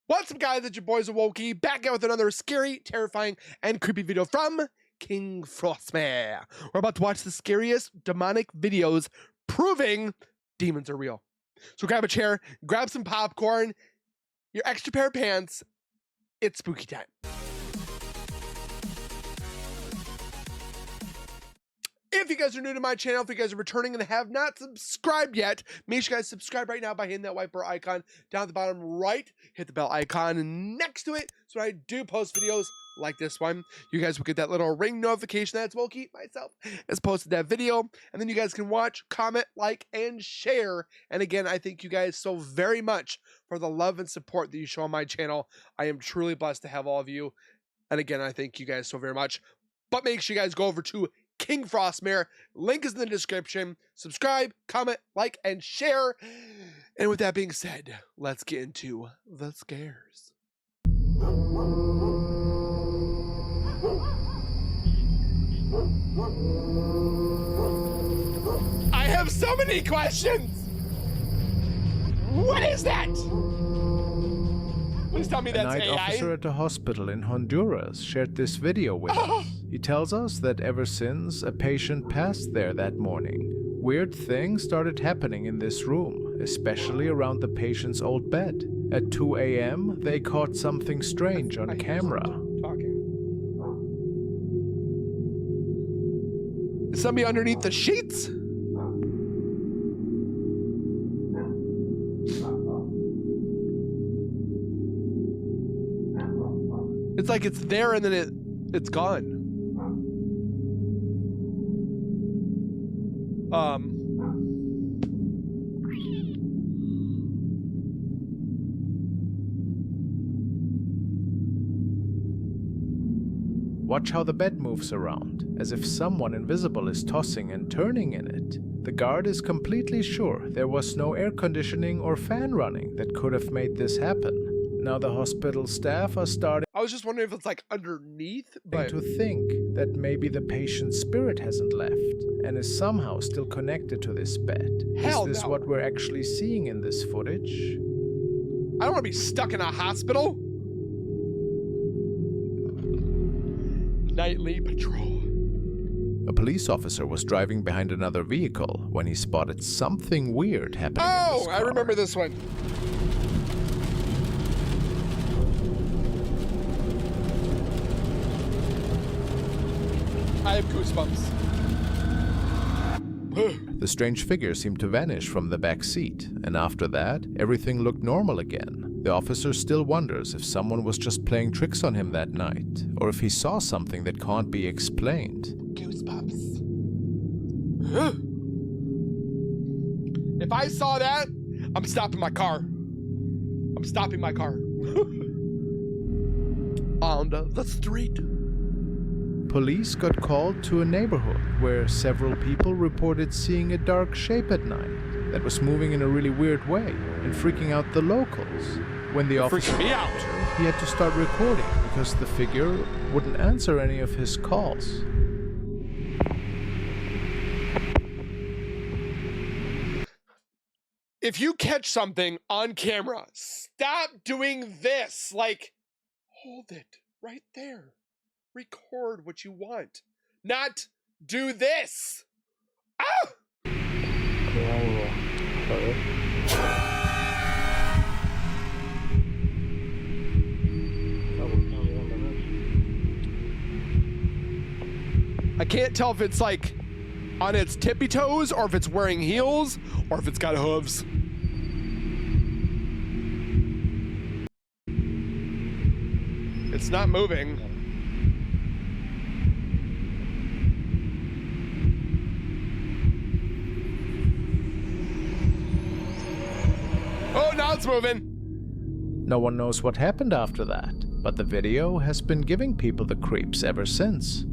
What's up, guys? It's your boys Awoki, back out with another scary, terrifying, and creepy video from Kingfrostmare. We're about to watch the scariest demonic videos proving demons are real. So grab a chair, grab some popcorn, your extra pair of pants. It's spooky time. If you guys are new to my channel, if you guys are returning and have not subscribed yet, make sure you guys subscribe right now by hitting that white bar icon down at the bottom right. Hit the bell icon next to it so I do post videos like this one. You guys will get that little ring notification that's Wokey, myself, has posted that video. And then you guys can watch, comment, like, and share. And again, I thank you guys so very much for the love and support that you show on my channel. I am truly blessed to have all of you. And again, I thank you guys so very much. But make sure you guys go over to Kingfrostmare. Link is in the description. Subscribe, comment, like, and share. And with that being said, let's get into the scares. I have so many questions. What is that? Please tell me that's A night AI. officer at a hospital in Honduras shared this video with us. He tells us that ever since a patient passed there that morning, weird things started happening in this room, especially around the patient's old bed. At 2 a.m., they caught something strange on camera. Talking. Is somebody underneath the sheets? It's like it's there and then it's gone. Watch how the bed moves around, as if someone invisible is tossing and turning in it. The guard is completely sure there was no air conditioning or fan running that could have made this happen. Now the hospital staff are starting I was just wondering if it's like underneath, but to think that maybe the patient's spirit hasn't left and is somehow still connected to this bed. Hell Is this no. what we're actually seeing in this footage? I don't want to be stuck in a hospital. Nightly patrol. A police officer was driving behind another vehicle when he spotted something weird happening in this Oh, car. I remember this one. I have goosebumps. The strange figure seemed to vanish from the back seat, and after that, everything looked normal again. The officer still wonders if someone was just playing tricks on him that night, or if he saw something that can't be explained. Goosebumps. If I saw that, I'm stopping my car. I'm stopping my car. On the street. Police got called to a neighborhood where several people reported seeing a dark shape at night that was moving in a really weird way and freaking out the locals. When the officer Freaking me out. he had to start recording because the figure wouldn't answer any of his calls. If you catch something on camera, stop doing this. Like, hold it right there. Record what you want. Not do this. Ah! I can't tell if it's like on its tippy toes or if it's wearing heels or if it's got hooves. It's not moving. Oh, now it's moving. No one knows what happened after that, but the video has been giving people the creeps ever since.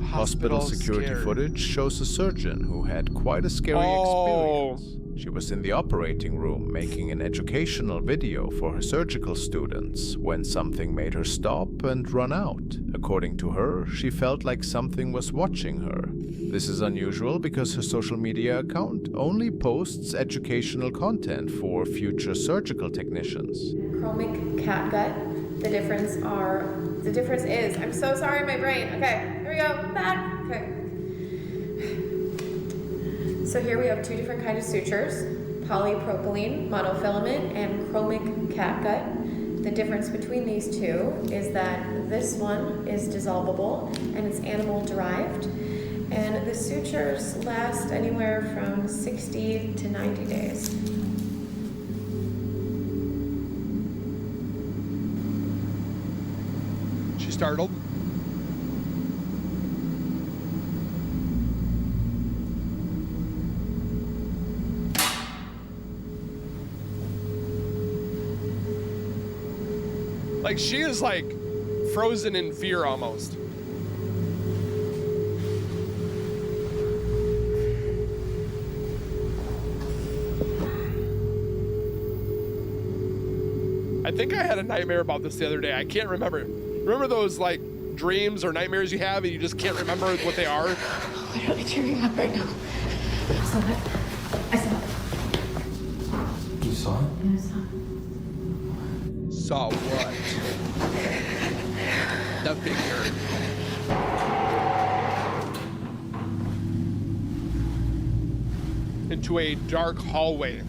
Hospital security scared. footage shows a surgeon who had quite a scary Oh. experience. She was in the operating room making an educational video for her surgical students when something made her stop and run out. According to her, she felt like something was watching her. This is unusual because her social media account only posts educational content for future surgical technicians. Chromic cat gut. The difference is, I'm so sorry, my brain. Okay, here we go, back. Okay. So here we have two different kinds of sutures, polypropylene monofilament and chromic cat gut. The difference between these two is that this one is dissolvable and it's animal derived, and the sutures last anywhere from 60 to 90 days. She's startled. Like, she is like frozen in fear almost. I think I had a nightmare about this the other day. I can't remember. Remember those like dreams or nightmares you have and you just can't remember what they are? I'm literally tearing up right now. I saw it. I saw it. You saw it? Yeah, I saw it. Saw what? The figure. Into a dark hallway.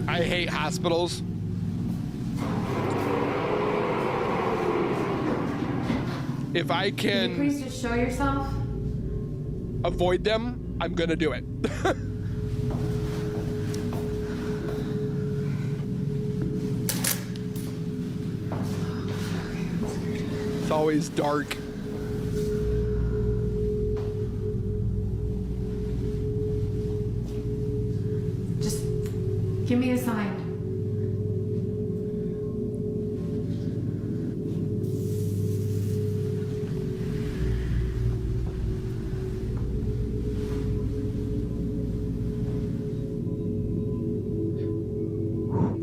I hate hospitals. If I Can you can please just show yourself? avoid them, I'm gonna do it. It's always dark. Just give me a sign.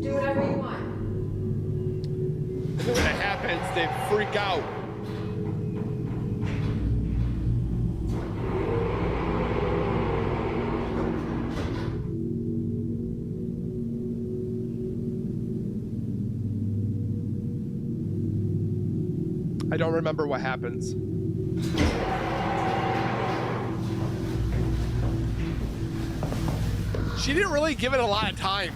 Do whatever you want. And then when it happens, they freak out. I don't remember what happens. She didn't really give it a lot of time.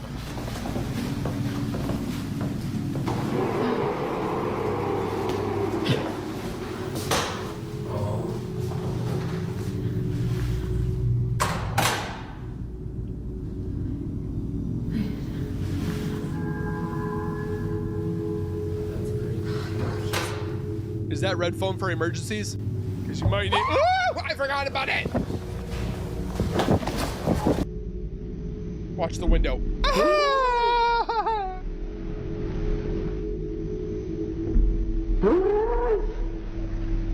Is that red phone for emergencies? Because you might need. Oh, I forgot about it. Watch the window.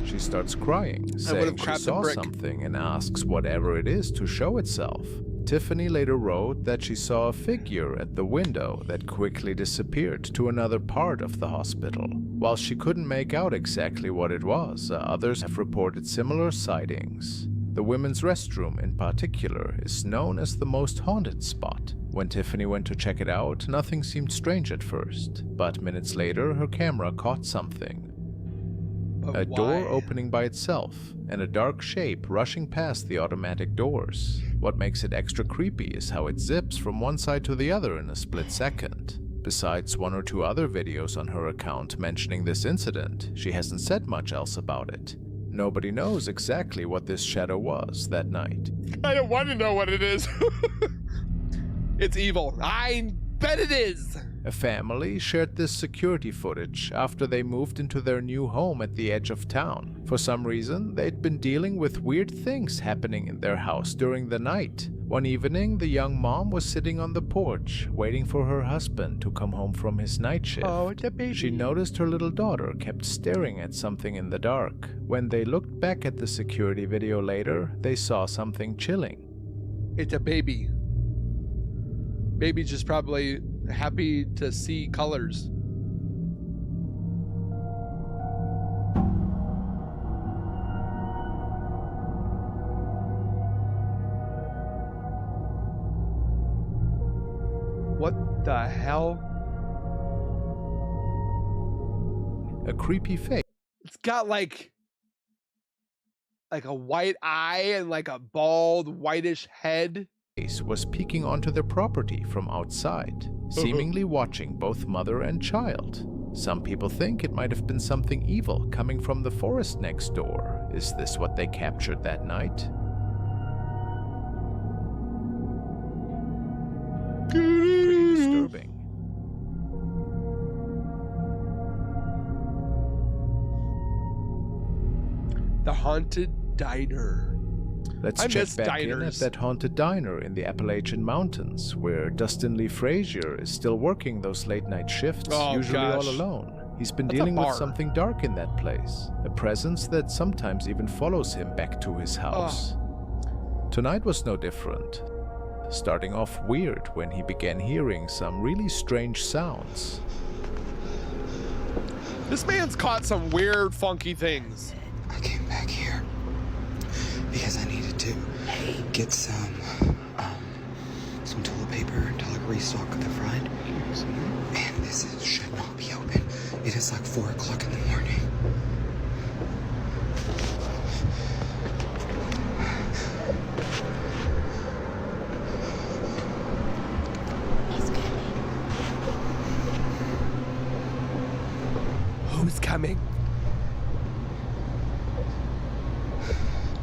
She starts crying, saying she saw something and asks whatever it is to show itself. Tiffany later wrote that she saw a figure at the window that quickly disappeared to another part of the hospital. While she couldn't make out exactly what it was, others have reported similar sightings. The women's restroom in particular is known as the most haunted spot. When Tiffany went to check it out, nothing seemed strange at first, but minutes later her camera caught something. A door opening by itself, and a dark shape rushing past the automatic doors. What makes it extra creepy is how it zips from one side to the other in a split second. Besides one or two other videos on her account mentioning this incident, she hasn't said much else about it. Nobody knows exactly what this shadow was that night. I don't want to know what it is. It's evil. I bet it is. A family shared this security footage after they moved into their new home at the edge of town. For some reason, they'd been dealing with weird things happening in their house during the night. One evening, the young mom was sitting on the porch, waiting for her husband to come home from his night shift. Oh, it's a baby. She noticed her little daughter kept staring at something in the dark. When they looked back at the security video later, they saw something chilling. It's a baby. Baby's just probably happy to see colors. What the hell? A creepy face It's got like a white eye and like a bald whitish head. was peeking onto their property from outside, seemingly watching both mother and child. Some people think it might have been something evil coming from the forest next door. Is this what they captured that night? Pretty disturbing. The haunted diner. Let's I check miss back in at diners. that haunted diner in the Appalachian Mountains, where Dustin Lee Frazier is still working those late-night shifts, Oh, usually gosh. all alone. He's been That's a dealing with bar. something dark in that place, a presence that sometimes even follows him back to his house. Tonight was no different, starting off weird when he began hearing some really strange sounds. This man's caught some weird, funky things. I came back here because I needed to get some toilet paper to like restock the front. And should not be open. It is like 4 o'clock in the morning. Who's coming?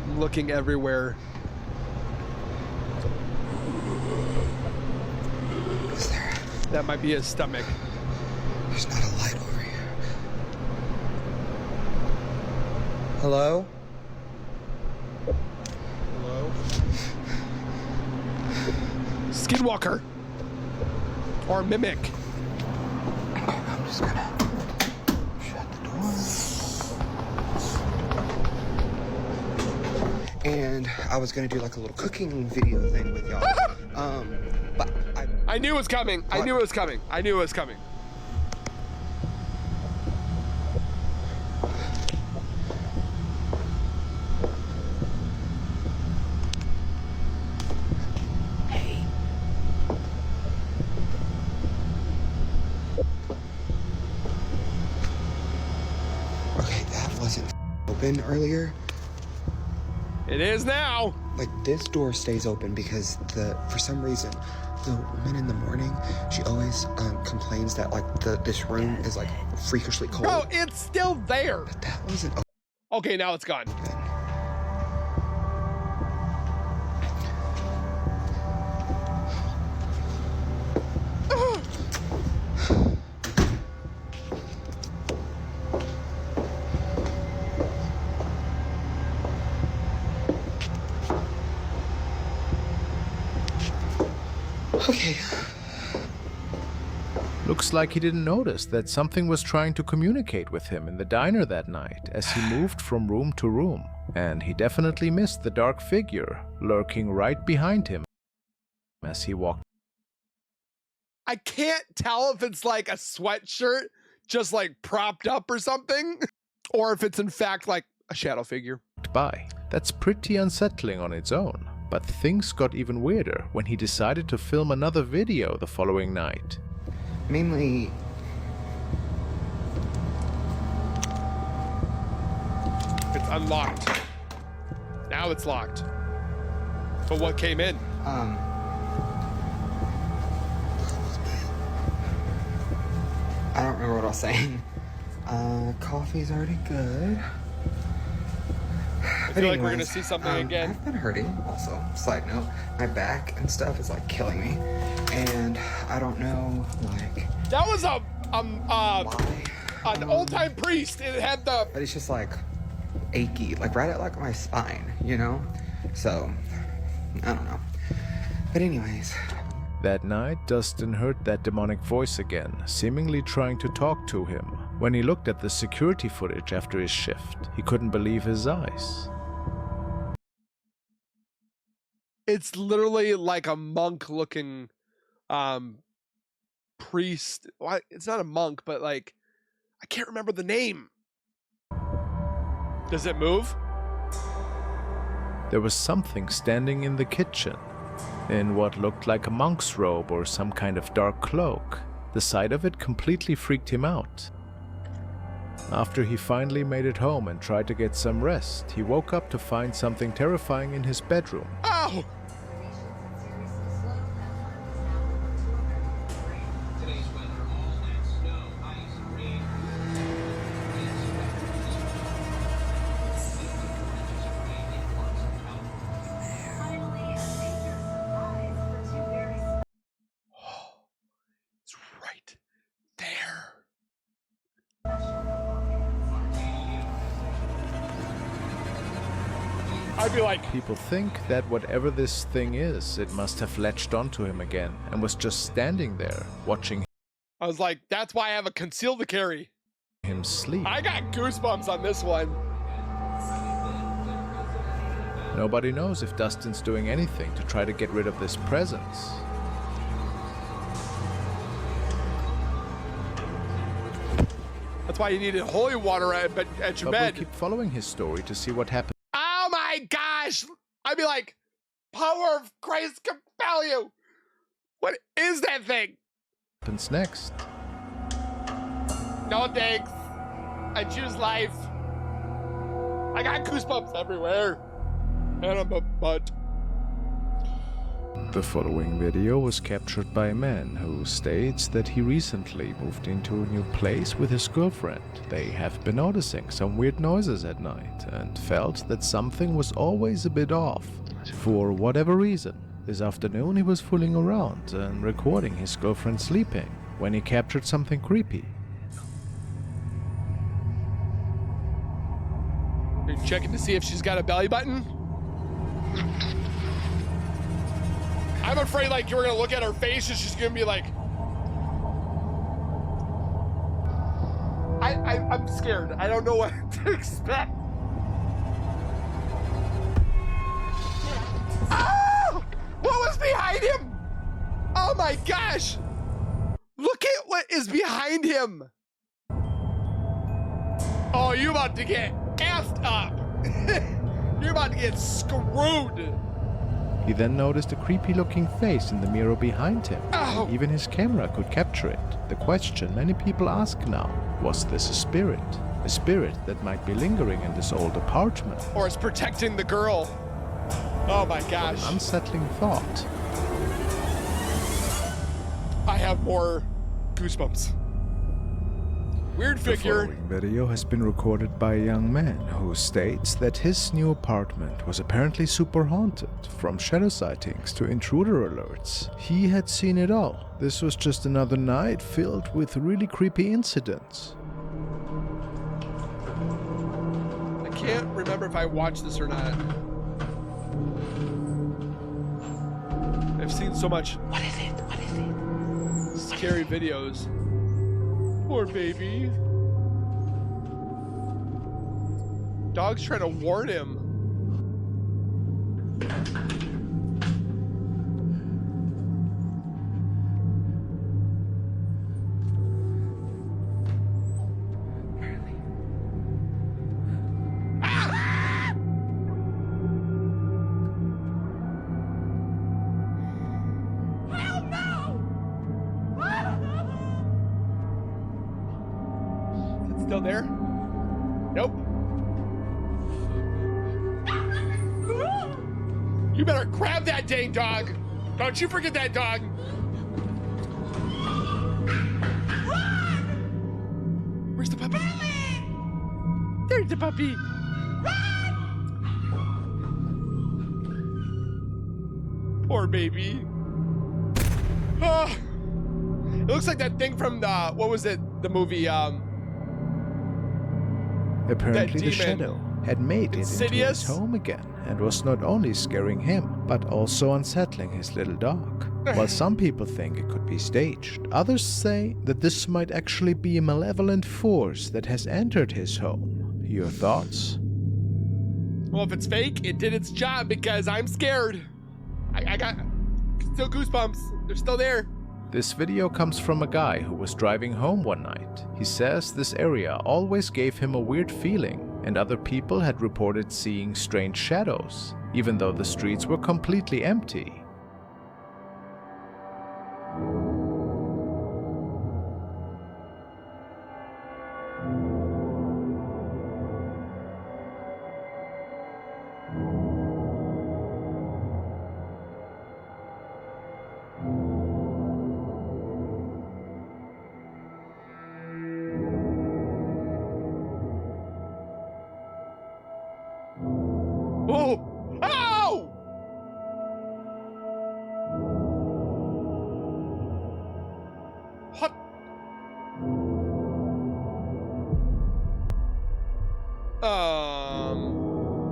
I'm looking everywhere. Is there? That might be his stomach. There's not a light over here. Hello? Hello? Skinwalker. Or mimic. I'm just gonna shut the door. And I was gonna do like a little cooking video thing with y'all. But I knew it was coming. I knew it was coming. I knew it was coming. Okay, that wasn't open earlier. It is now. Like this door stays open because for some reason the woman in the morning, she always complains that like this room is like freakishly cold. Bro, it's still there. But that wasn't Okay, now it's gone. open. Okay. Looks like he didn't notice that something was trying to communicate with him in the diner that night as he moved from room to room, and he definitely missed the dark figure lurking right behind him as he walked I can't tell if it's like a sweatshirt just like propped up or something, or if it's in fact like a shadow figure. by. That's pretty unsettling on its own, but things got even weirder when he decided to film another video the following night. Mainly, It's unlocked. Now it's locked. But what came in? I don't remember what I was saying. Coffee's already good. I feel like we're gonna see something again. I've been hurting also. Side note, my back and stuff is like killing me. And I don't know like That was why. an old time priest. It had the But it's just like achy, like right at like my spine, you know? So, I don't know. But anyways, That night, Dustin heard that demonic voice again, seemingly trying to talk to him. When he looked at the security footage after his shift, he couldn't believe his eyes. It's literally like a monk-looking priest. Well, it's not a monk, but like, I can't remember the name. Does it move? There was something standing in the kitchen, in what looked like a monk's robe or some kind of dark cloak. The sight of it completely freaked him out. After he finally made it home and tried to get some rest, he woke up to find something terrifying in his bedroom. Oh! It's right there. I'd be like, People think that whatever this thing is, it must have latched onto him again and was just standing there, watching I was like, that's why I have a conceal to carry. him sleep. I got goosebumps on this one. Nobody knows if Dustin's doing anything to try to get rid of this presence. That's why you needed holy water at your But we'll bed. keep following his story to see what happens Oh my gosh! I'd be like, power of Christ compel you! What is that thing? next. No thanks. I choose life. I got goosebumps everywhere. And I'm a butt. The following video was captured by a man who states that he recently moved into a new place with his girlfriend. They have been noticing some weird noises at night and felt that something was always a bit off. For whatever reason, this afternoon he was fooling around and recording his girlfriend sleeping when he captured something creepy. Are you checking to see if she's got a belly button? I'm afraid like you're gonna look at her face and she's gonna be like, I'm scared. I don't know what to expect. Oh! What was behind him? Oh my gosh! Look at what is behind him. Oh, you about to get effed up. You're about to get screwed. He then noticed a creepy-looking face in the mirror behind him. Ow. Even his camera could capture it. The question many people ask now, was this a spirit? A spirit that might be lingering in this old apartment? Or it's protecting the girl. Oh my gosh. An unsettling thought. I have more goosebumps. Weird The figure. following video has been recorded by a young man who states that his new apartment was apparently super haunted, from shadow sightings to intruder alerts. He had seen it all. This was just another night filled with really creepy incidents. I can't remember if I watched this or not. I've seen so much. What is it? What is it? Scary videos. Poor baby. Dog's trying to warn him. Still there? Nope. You better grab that dang dog. Don't you forget that dog. Where's the puppy? There's the puppy. Poor baby. Oh. It looks like that thing from the, what was it? The movie, Apparently the demon. shadow had made it into his Insidious? home again and was not only scaring him, but also unsettling his little dog. While some people think it could be staged, others say that this might actually be a malevolent force that has entered his home. Your thoughts? Well, if it's fake, it did its job because I'm scared. I got still goosebumps. They're still there. This video comes from a guy who was driving home one night. He says this area always gave him a weird feeling, and other people had reported seeing strange shadows, even though the streets were completely empty. Oh! Oh! What?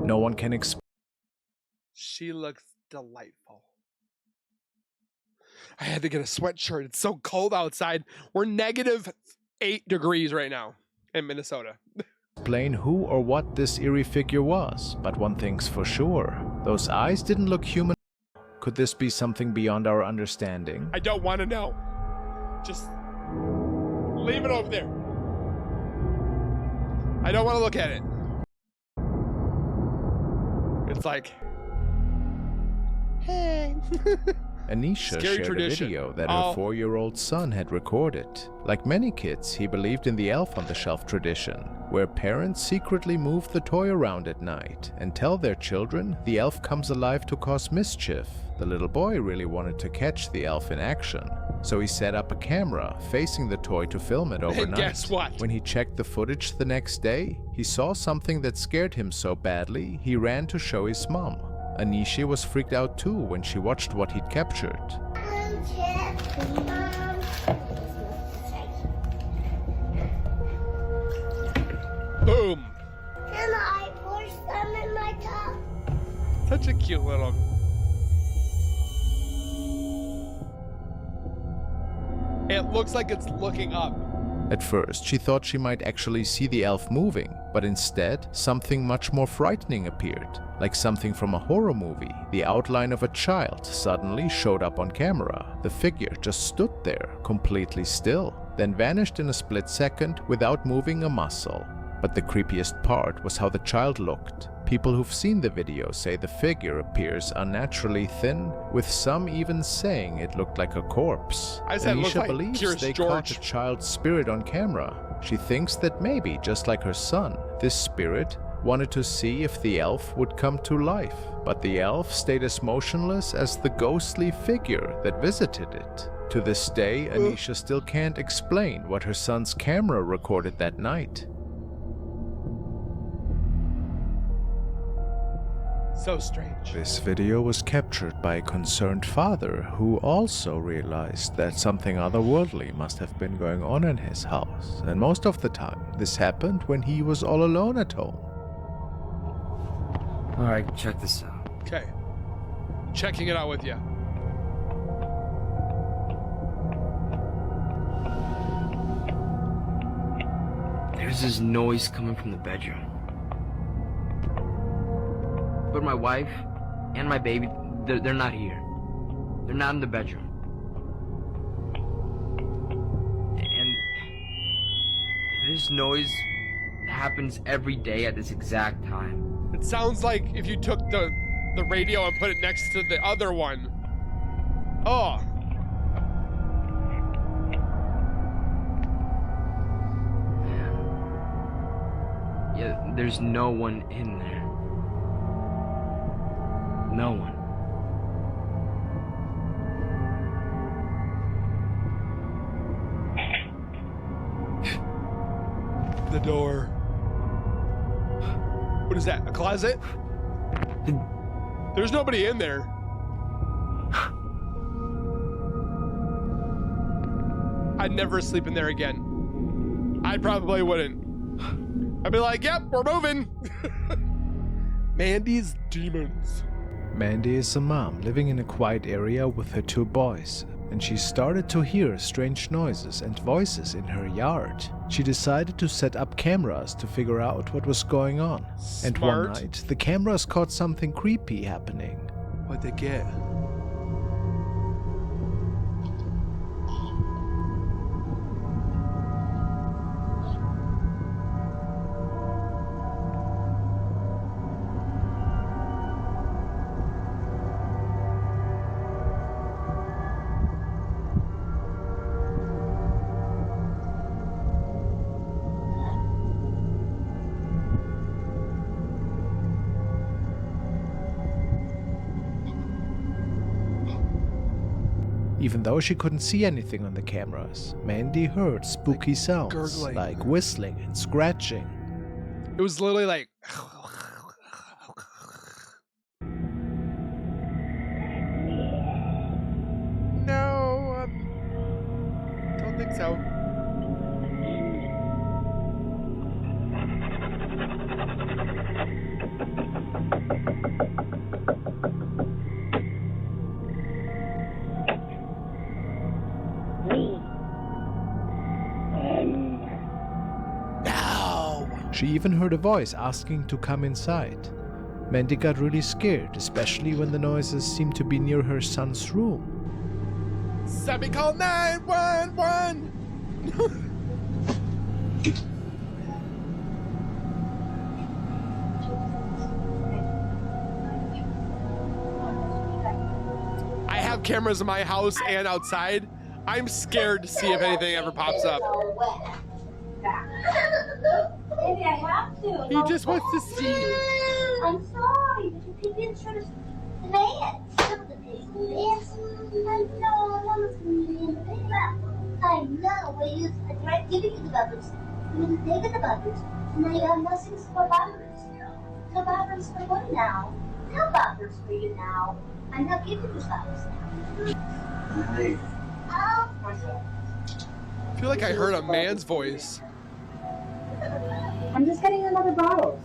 No one can explain. She looks delightful. I had to get a sweatshirt. It's so cold outside. We're -8 degrees right now in Minnesota. Who or what this eerie figure was, but one thing's for sure. Those eyes didn't look human. Could this be something beyond our understanding? I don't want to know. Just leave it over there. I don't want to look at it. It's like, hey. Anisha Scary shared tradition. a video that her 4-year-old son had recorded. Like many kids, he believed in the elf on the shelf tradition, where parents secretly move the toy around at night and tell their children the elf comes alive to cause mischief. The little boy really wanted to catch the elf in action, so he set up a camera facing the toy to film it overnight. And guess what? When he checked the footage the next day, he saw something that scared him so badly he ran to show his mom. Anisha was freaked out too when she watched what he'd captured. Boom. Can I pour some in my cup? Such a cute little. It looks like it's looking up. At first, she thought she might actually see the elf moving, but instead, something much more frightening appeared. Like something from a horror movie, the outline of a child suddenly showed up on camera. The figure just stood there, completely still, then vanished in a split second without moving a muscle. But the creepiest part was how the child looked. People who've seen the video say the figure appears unnaturally thin, with some even saying it looked like a corpse. I said it looked Anisha like believes Curious they caught George. a child's spirit on camera. She thinks that maybe, just like her son, this spirit wanted to see if the elf would come to life. But the elf stayed as motionless as the ghostly figure that visited it. To this day, Anisha still can't explain what her son's camera recorded that night. So strange. This video was captured by a concerned father who also realized that something otherworldly must have been going on in his house, and most of the time this happened when he was all alone at home. Alright, check this out. Okay. Checking it out with you. There's this noise coming from the bedroom. But my wife and my baby, they're not here. They're not in the bedroom. And this noise happens every day at this exact time. It sounds like if you took the radio and put it next to the other one. Oh. Yeah, there's no one in there. No one. The door. What is that? A closet? There's nobody in there. I'd never sleep in there again. I probably wouldn't. I'd be like, yep, we're moving. Mandy's demons. Mandy is a mom living in a quiet area with her 2 boys, and she started to hear strange noises and voices in her yard. She decided to set up cameras to figure out what was going on. And one Smart. night, the cameras caught something creepy happening. What'd they get? Even though she couldn't see anything on the cameras, Mandy heard spooky sounds gurgling. like whistling and scratching. It was literally like. No, don't think so. No. She even heard a voice asking to come inside. Mandy got really scared, especially when the noises seemed to be near her son's room. Somebody call 911. I have cameras in my house and outside. I'm scared to see if anything ever pops up. Maybe I have to. He just wants to see you. I'm sorry, but you didn't try to dance. Some of the days dance. I know, Mama's going to be in the big lap. I know, but I tried giving you the bubbers. You didn't take the bubbers. And now you have nothing for bubbers. No bubbers for what now? No bubbers for you now. I'm not giving you bubbers now. Oh, I feel like I heard a man's voice. I'm just getting another bottle.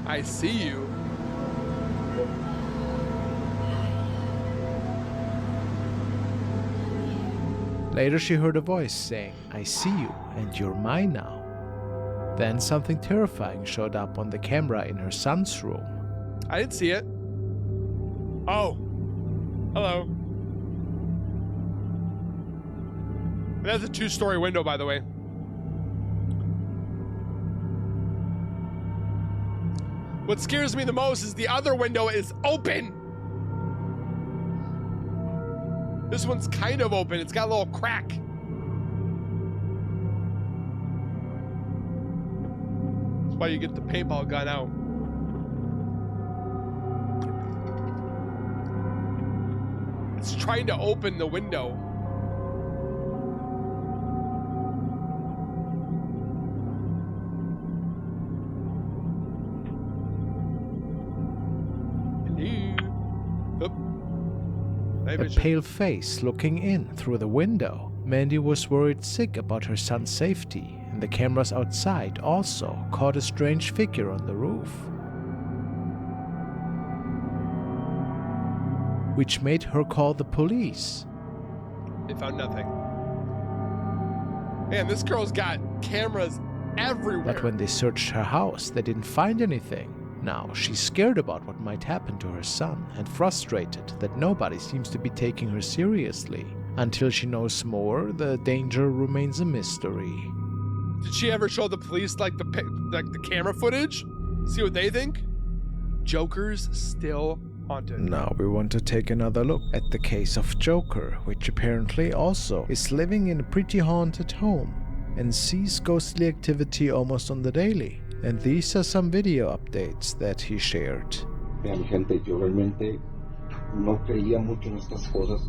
I see you. Later she heard a voice saying, "I see you, and you're mine now." Then something terrifying showed up on the camera in her son's room. I didn't see it. Oh. Hello. That's a 2-story window, by the way. What scares me the most is the other window is open. This one's kind of open. It's got a little crack. That's why you get the paintball gun out. It's trying to open the window. A pale face looking in through the window. Mandy was worried sick about her son's safety, and the cameras outside also caught a strange figure on the roof, which made her call the police. They found nothing. Man, this girl's got cameras everywhere. But when they searched her house, they didn't find anything. Now, she's scared about what might happen to her son and frustrated that nobody seems to be taking her seriously. Until she knows more, the danger remains a mystery. Did she ever show the police like the camera footage? See what they think? Joker's still haunted. Now we want to take another look at the case of Joker, which apparently also is living in a pretty haunted home and sees ghostly activity almost on the daily. And these are some video updates that he shared. Vean, gente, yo realmente no creía mucho en estas cosas.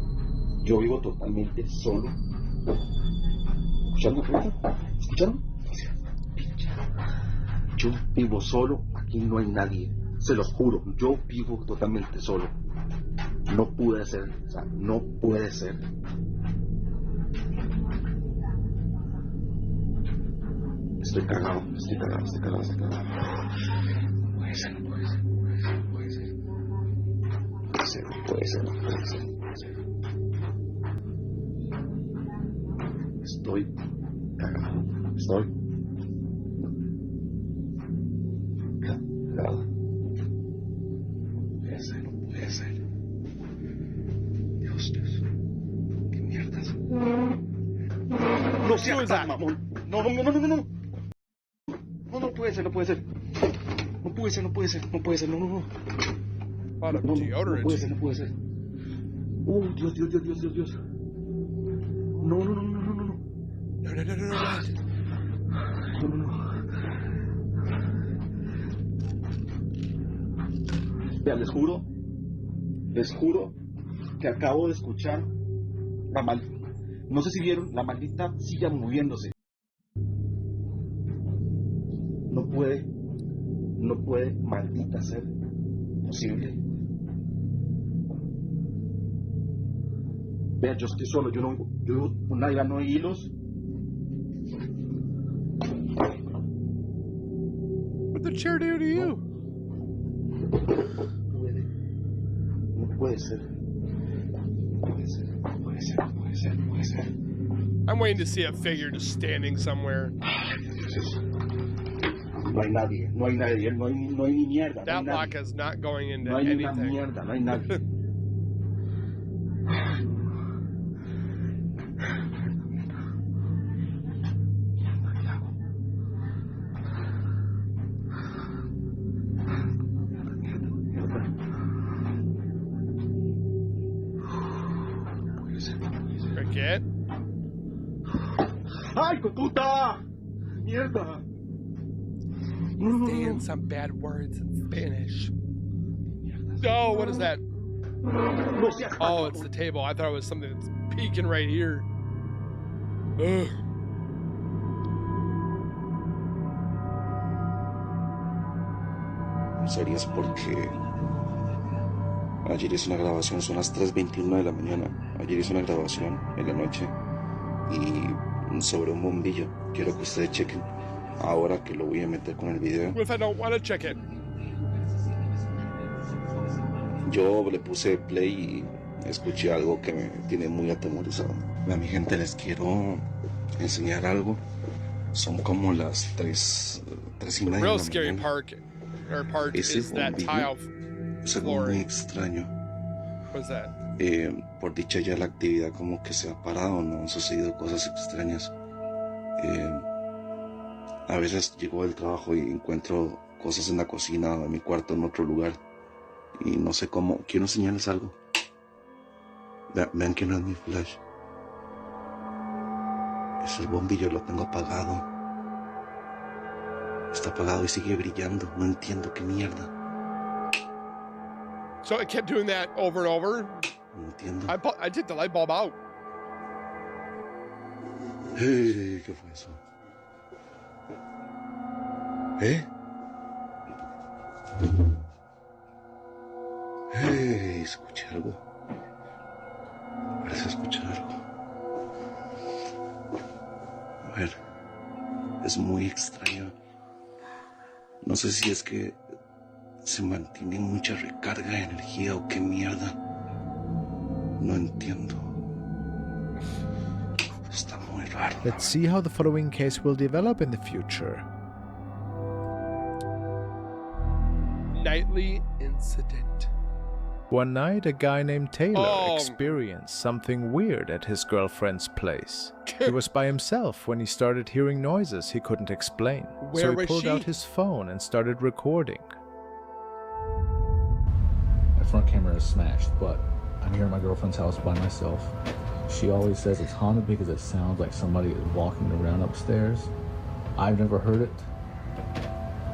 Yo vivo totalmente solo. ¿Escucharon? ¿Escucharon? Yo vivo solo, aquí no hay nadie. Se los juro, yo vivo totalmente solo. No puede ser, o sea, no puede ser. Estoy cagado, estoy cagado, estoy cagado, estoy cagado. No puede ser, no puede ser, no puede ser, no puede ser. No puede ser, no puede ser, no puede ser. Estoy cagado, estoy cagado. No puede ser, no puede ser. Dios, Dios. ¿Qué mierdas? No seas tan mamón. No, no, no, no, no, no. No, no puede ser, no puede ser. No puede ser, no puede ser, no puede ser, no, no, no. Lot of No, deodorant. no puede ser, no puede ser. Dios, Dios, Dios, Dios, Dios, Dios. No, no, no, no, no, no, no. No, no, no, no, no. No, no, no. Vean, les juro que acabo de escuchar no sé si vieron, la maldita silla moviéndose. No puede, maldita ser posible. Vean, yo estoy solo, yo vivo con nadie, no hay hilos. What'd the chair do to you? No puede ser. No puede ser, no puede ser, no puede ser, no puede ser. I'm waiting to see a figure just standing somewhere. No hay nadie, no hay nadie, no hay ni mierda. That no hay lock nadie. is not going into No hay ni una anything. mierda, no hay nadie. Cricket? ¡Ay, puta! ¡Mierda! Saying some bad words in Spanish. Oh, what is that? No seas Oh, it's the table. I thought it was something that's peeking right here. Ugh. Serias porque ayer hice una grabación, son las 3:21 de la mañana. Ayer hice una grabación en la noche y sobre un bombillo. Quiero que ustedes chequen ahora que lo voy a meter con el video. What if I don't want to check it? Yo le puse play y escuché algo que me tiene muy atemorizado. A mi gente les quiero enseñar algo. Son como las 3:30 de Real la scary mañana. part Ese is that bombillo tile es algo muy flooring. extraño. What's that? Por dicha ya la actividad como que se ha parado, no han sucedido cosas extrañas. A veces llego del trabajo y encuentro cosas en la cocina o en mi cuarto en otro lugar y no sé cómo. Quiero enseñarles algo. Vean que no es mi flash. Ese bombillo lo tengo apagado. Está apagado y sigue brillando. No entiendo qué mierda. So it kept doing that over and over. No entiendo. I took the light bulb out. ¿Qué fue eso? Escuché algo. Parece escuchar algo. A ver, es muy extraño. No sé si es que se mantiene mucha recarga de energía o qué mierda. No entiendo. Está muy raro. Let's see how the following case will develop in the future. Nightly incident. One night, a guy named Taylor Oh. experienced something weird at his girlfriend's place. He was by himself when he started hearing noises he couldn't explain. Where So he was pulled she? out his phone and started recording. My front camera is smashed, but I'm here at my girlfriend's house by myself. She always says it's haunted because it sounds like somebody is walking around upstairs. I've never heard it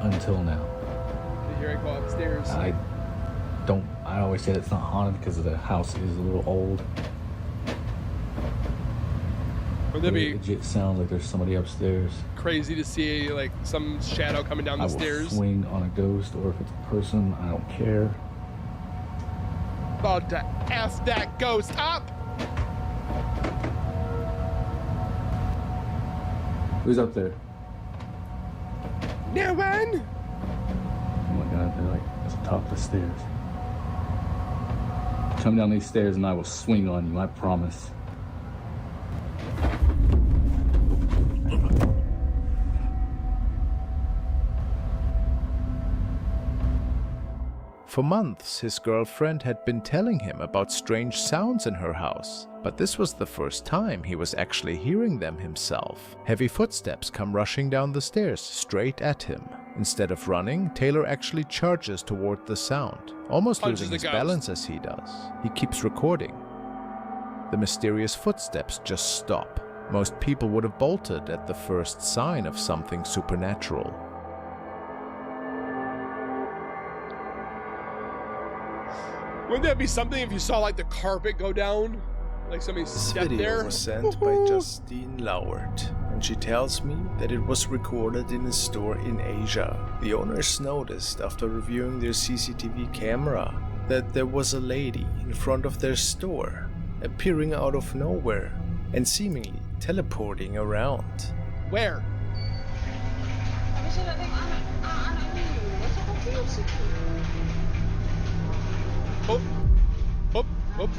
until now. Did you hear it go upstairs? I always say it's not haunted because the house is a little old. Would that be It legit sounds like there's somebody upstairs. crazy to see like some shadow coming down I the will stairs? swing on a ghost, or if it's a person, I don't care. About to F that ghost up. Who's up there? No one? Oh my god, they're like at the top of the stairs. Come down these stairs and I will swing on you, I promise. For months, his girlfriend had been telling him about strange sounds in her house, but this was the first time he was actually hearing them himself. Heavy footsteps come rushing down the stairs straight at him. Instead of running, Taylor actually charges toward the sound, almost losing his balance as he does. He keeps recording. The mysterious footsteps just stop. Most people would have bolted at the first sign of something supernatural. Wouldn't that be something if you saw like the carpet go down? Like somebody This stepped video there? was sent by Justine Lauert, and she tells me that it was recorded in a store in Asia. The owners noticed after reviewing their CCTV camera that there was a lady in front of their store, appearing out of nowhere and seemingly teleporting around. Where? Oh, oh, oh.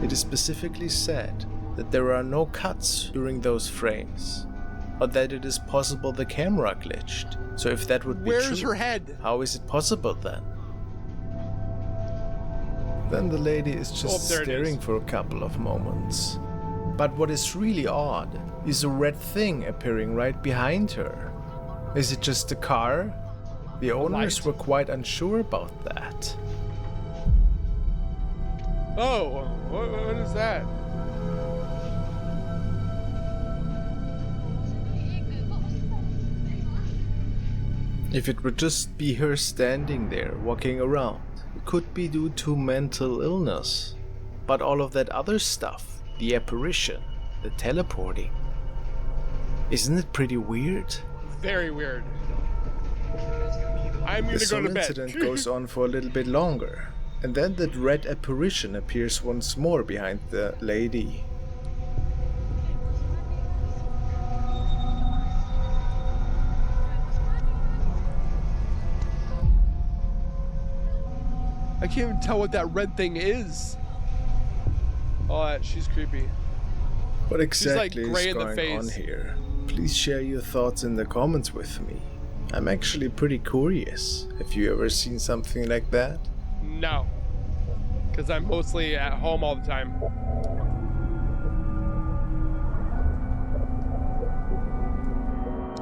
It is specifically said that there are no cuts during those frames, or that it is possible the camera glitched. So if that would be Where's true, her head? how is it possible then? Then the lady is just there it staring is. for a couple of moments. But what is really odd is a red thing appearing right behind her. Is it just a car? The owners were quite unsure about that. Oh, what is that? If it would just be her standing there, walking around, it could be due to mental illness. But all of that other stuff, the apparition, the teleporting, isn't it pretty weird? Very weird. I'm gonna This go whole to bed. incident goes on for a little bit longer, and then that red apparition appears once more behind the lady. I can't even tell what that red thing is. Oh, she's creepy. What like, exactly gray is in the going on face. here? Please share your thoughts in the comments with me. I'm actually pretty curious. Have you ever seen something like that? No. Because I'm mostly at home all the time.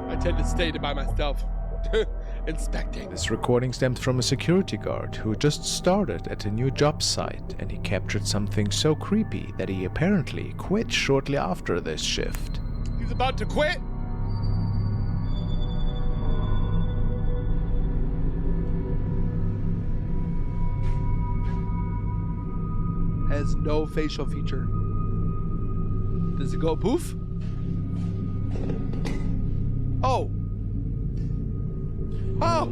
I tend to stay by myself. Inspecting. This recording stems from a security guard who just started at a new job site, and he captured something so creepy that he apparently quit shortly after this shift. He's about to quit. Has no facial feature. Does it go poof? Oh. Oh.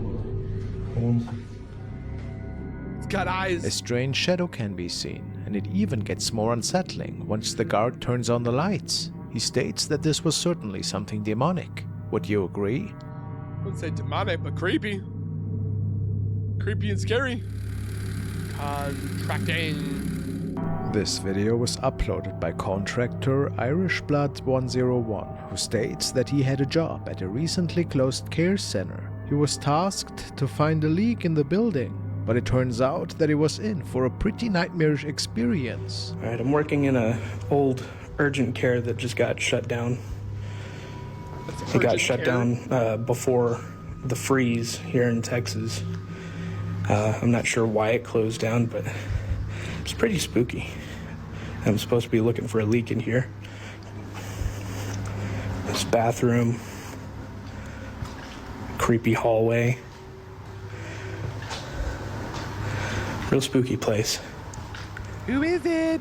It's got eyes. A strange shadow can be seen, and it even gets more unsettling once the guard turns on the lights. He states that this was certainly something demonic. Would you agree? I wouldn't say demonic, but creepy. Creepy and scary. Contracting. This video was uploaded by contractor IrishBlood101, who states that he had a job at a recently closed care center. He was tasked to find a leak in the building, but it turns out that he was in for a pretty nightmarish experience. All right, I'm working in a old urgent care that just got shut down. It got shut down before the freeze here in Texas. I'm not sure why it closed down, but it's pretty spooky. I'm supposed to be looking for a leak in here. This bathroom, creepy hallway. Real spooky place. Who is it?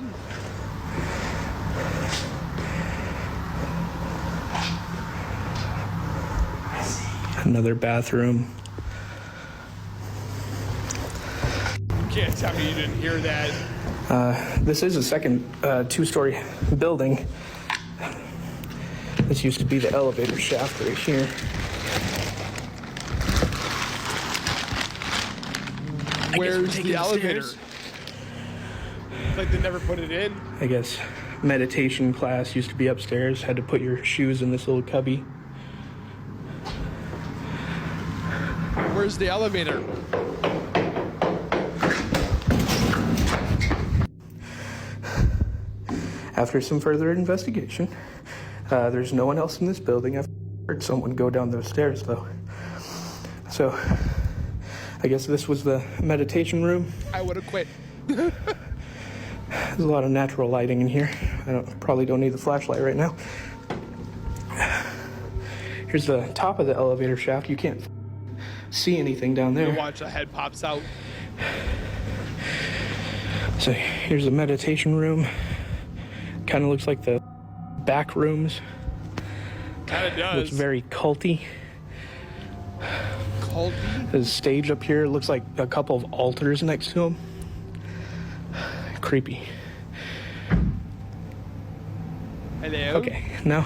Another bathroom. You can't tell me you didn't hear that. This is a second two-story building. This used to be the elevator shaft right here. Where's the elevator? Like they never put it in. I guess meditation class used to be upstairs. Had to put your shoes in this little cubby. Where's the elevator? After some further investigation, there's no one else in this building. I've heard someone go down those stairs, though. So, I guess this was the meditation room. I would have quit. There's a lot of natural lighting in here. Probably don't need the flashlight right now. Here's the top of the elevator shaft. You can't see anything down there. You watch, a head pops out. So here's the meditation room. Kind of looks like the back rooms. Kind of does. Looks very culty. Culty? There's a stage up here. It looks like a couple of altars next to him. Creepy. Hello? Okay, now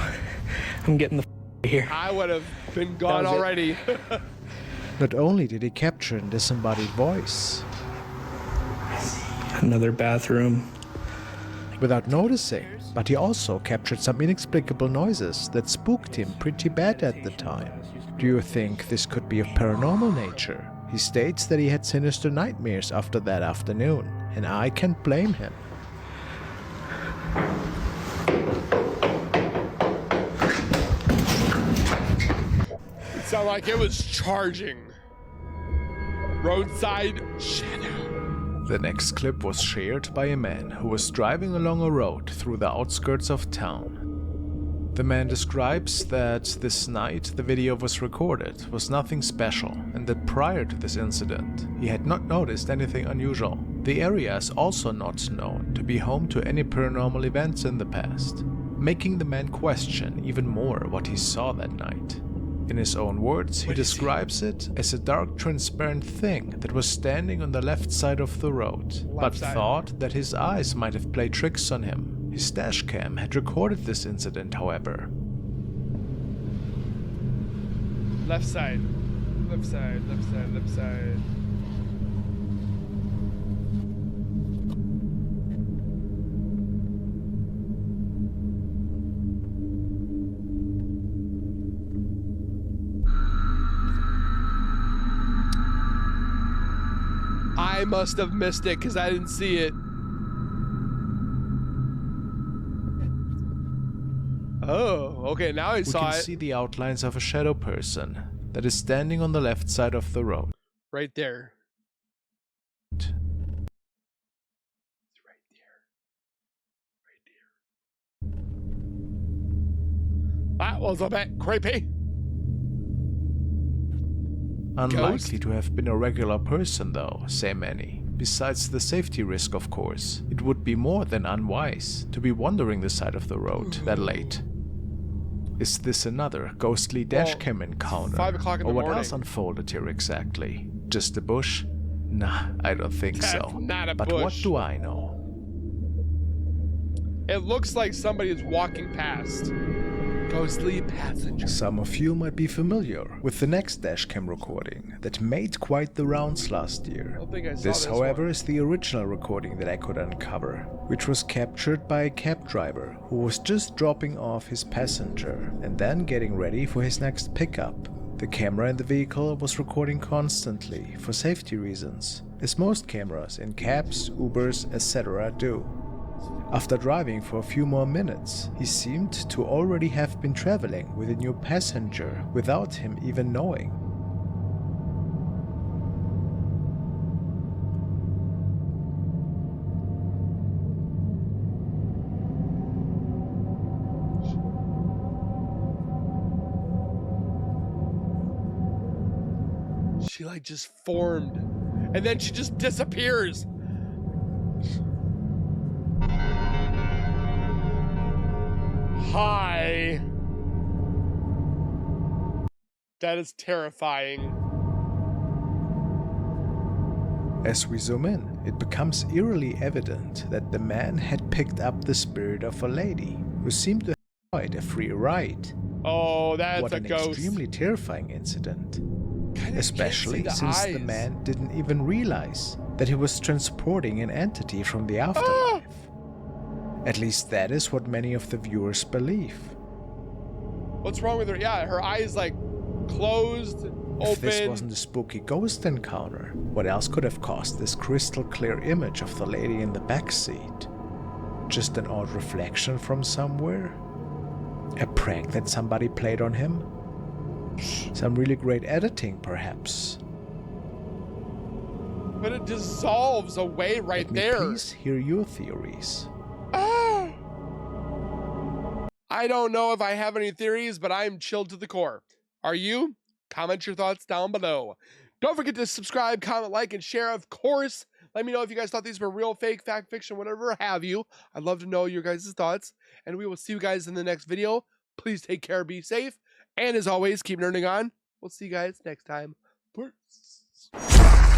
I'm getting the here. I would have been gone That was it. already. Not only did he capture a disembodied voice, Another bathroom. without noticing, but he also captured some inexplicable noises that spooked him pretty bad at the time. Do you think this could be of paranormal nature? He states that he had sinister nightmares after that afternoon, and I can't blame him. It sounded like it was charging. Roadside shadow. The next clip was shared by a man who was driving along a road through the outskirts of town. The man describes that this night the video was recorded was nothing special, and that prior to this incident he had not noticed anything unusual. The area is also not known to be home to any paranormal events in the past, making the man question even more what he saw that night. In his own words, he describes it as a dark transparent thing that was standing on the left side of the road, but thought that his eyes might have played tricks on him. His dash cam had recorded this incident, however. Left side. Left side, left side, left side. I must have missed it because I didn't see it. Oh, okay, now I saw We can it. see the outlines of a shadow person that is standing on the left side of the road. Right there. It's right there. Right there. That was a bit creepy. Unlikely to have been a regular person though, say many. Besides the safety risk, of course, it would be more than unwise to be wandering the side of the road that late. Is this another ghostly dashcam encounter? 5 o'clock in the or what morning. else unfolded here exactly? Just a bush? Nah, I don't think That's so. not a but what bush. do I know? It looks like somebody is walking past. Ghostly passenger. Some of you might be familiar with the next dashcam recording that made quite the rounds last year. I don't think I saw This, this however, one. is the original recording that I could uncover, which was captured by a cab driver who was just dropping off his passenger and then getting ready for his next pickup. The camera in the vehicle was recording constantly for safety reasons, as most cameras in cabs, Ubers, etc. do. After driving for a few more minutes, he seemed to already have been traveling with a new passenger without him even knowing. She like just formed. And then she just disappears. Hi. That is terrifying. As we zoom in, it becomes eerily evident that the man had picked up the spirit of a lady who seemed to have a free ride. Oh, that's What a an ghost. extremely terrifying incident. Kinda Especially can't see since the the eyes. man didn't even realize that he was transporting an entity from the afterlife. At least that is what many of the viewers believe. What's wrong with her? Yeah, her eyes like closed, If this open. wasn't a spooky ghost encounter, what else could have caused this crystal clear image of the lady in the back seat? Just an odd reflection from somewhere? A prank that somebody played on him? Some really great editing, perhaps. But it dissolves away right Let me there. please hear your theories. I don't know if I have any theories, but I'm chilled to the core. Are you? Comment your thoughts down below. Don't forget to subscribe, comment, like, and share. Of course, let me know if you guys thought these were real, fake, fact, fiction, whatever have you. I'd love to know your guys' thoughts. And we will see you guys in the next video. Please take care, be safe. And as always, keep nerding on. We'll see you guys next time. Peace.